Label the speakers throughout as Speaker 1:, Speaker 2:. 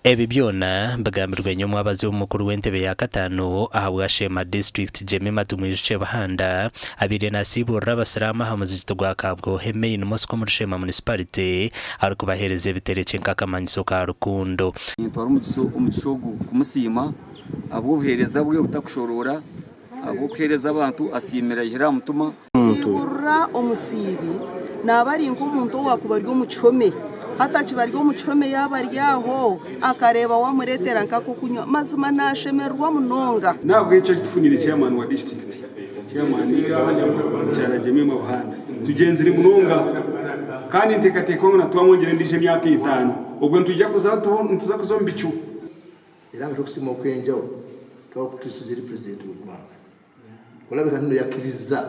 Speaker 1: Ebi byona mbagambirwe nyuma abazi w'umukuru w'entebe ya katano ahabwa Sheema district Jemimah Buhanda abire na asiiburiire abasiraamu aha muzikito gwa kabwo hemei n'umusiko muri Sheema municipality ariko bahereze bitereke nk'akamanyiso ka rukundo
Speaker 2: ntwara umugisho kumusima abo buhereza bwe butakushorora abo kuhereza abantu asimira ihera mutuma
Speaker 3: asiiburiire omusiibi nabari nk'omuntu wakubaryo muchome hata kibaryo muchome yabaryaho akareba wamuretera nkakukunywa mazima nashemerwa munonga
Speaker 4: nabwo icyo tufunire chairman wa district chairman cyara Jemimah Buhanda tugenzire munonga kandi ntekateko na twamwongere ndije myaka 5 ubwo ntujya tuza kuzombicu
Speaker 5: era ngo kusima kwenjo twakutusizira president w'Rwanda kolabe kanino yakiriza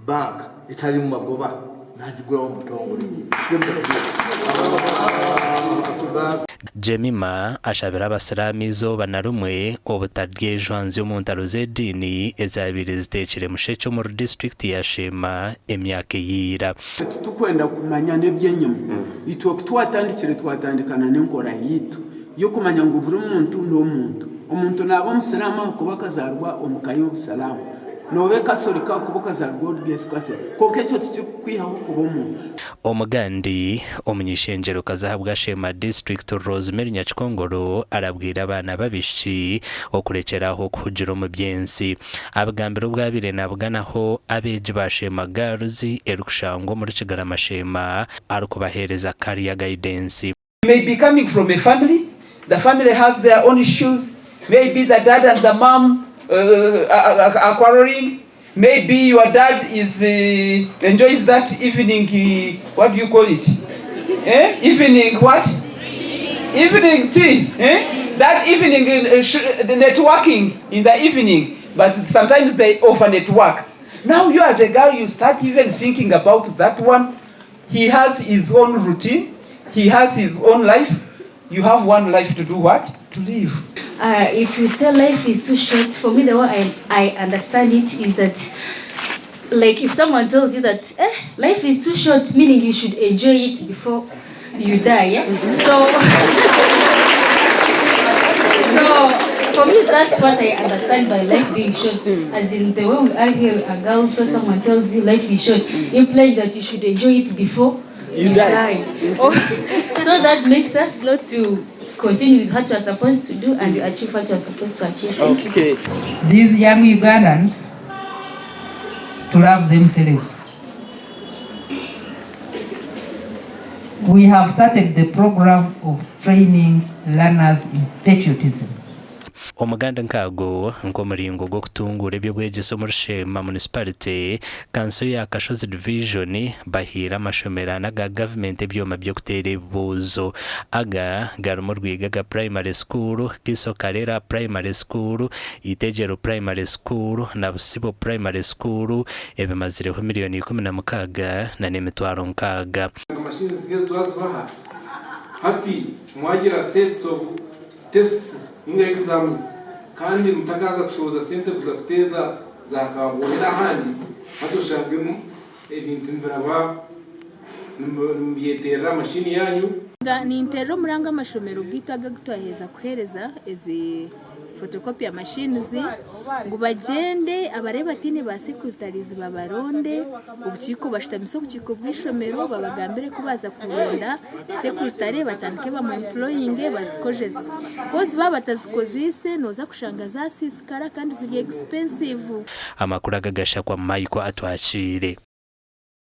Speaker 5: bank itali mu magoba najigura mu mutongo
Speaker 1: Jemimah ashabira abasiraamu izoba na rumwe obutaryejanze mu ntaro z'edini ezabire zitekere musheke muri district ya Sheema emyaka yira
Speaker 6: tukwenda kumanya nebyenyuma itwo twatandikana n'enkora yitu yo kumanya ngo buri umuntu nabo musiraamu kuba kazarwa omukayi obusalamu nobe kasolika kuba kazarwa Yesu Kristo koke cyo tikwihaho kuba umuntu
Speaker 1: omugandi omunyishenjero kazahabwa Sheema district Rosemary Nyakikongoro arabwira abana babishi okurekeraho kuhujira mu byensi abagambiro bwabire nabuganaho abeje ba Sheema Girls erukushango muri Kigarama Sheema arukubahereza career guidance.
Speaker 7: May be coming from a family. The family has their own issues. Maybe the dad and the mom are quarreling. Maybe your dad is enjoys that evening. What do you call it? Evening what? Evening tea. That evening networking in the evening. But sometimes they over network. Now you as a girl, you start even thinking about that one. He has his own routine. He has his own life. You have one life to do what? To live.
Speaker 8: If you say life is too short, for me the way I understand it is that, like, if someone tells you that life is too short, meaning you should enjoy it before you die, yeah? So for me that's what I understand by life being short. As in the way we are here, a girl, so someone tells you life is short, implying that you should enjoy it before you die. So that makes us not to continue with what you are supposed to do and you achieve what you are supposed to achieve.
Speaker 7: Okay.
Speaker 9: These young Ugandans to love themselves. We have started the program of training learners in patriotism.
Speaker 1: Omuganda nkago nkomuringo gwo kutungura ebyo bwegiso muri Sheema municipality kanso ya Kashozi division bahira amashomera naga government ebyoma byo kutera ebibuzo aga garumo rwigaga primary school Kiso Karera primary school Itegero primary school na Busibo primary school ebimazireho miliyoni 16 na nemitwaro nkaga
Speaker 4: machines zigeze twazibaha hati mwagira sets of tests in exams kandi mutakaza kushoza sente kuza kuteza za kabonera handi hatoshagemo ebintu mbaba mbiyetera mashini yanyu
Speaker 10: ni intero muranga amashomero bwitaga gutwaheza kuhereza ezi photocopy ya machines ngo bagende abareba tine ba secretaries babaronde ubukiko bashitamiso ubukiko bw'ishomero babagambire kubaza kuronda secretary batandike ba employing bazikojeze kozi babatazikozise noza kushanga za sisikara kandi ziri expensive
Speaker 1: amakuru agagasha kwa Michael atwachire